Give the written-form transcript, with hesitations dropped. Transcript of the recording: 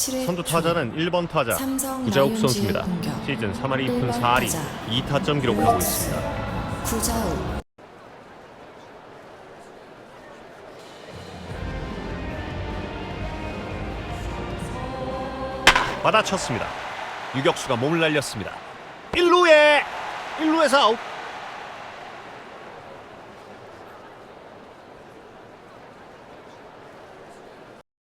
선두 타자는 1번 타자 구자욱 선수입니다. 시즌 3할 2푼 4리 2타점 기록하고 있습니다. 구자욱. 받아쳤습니다. 유격수가 몸을 날렸습니다. 1루에서 아웃.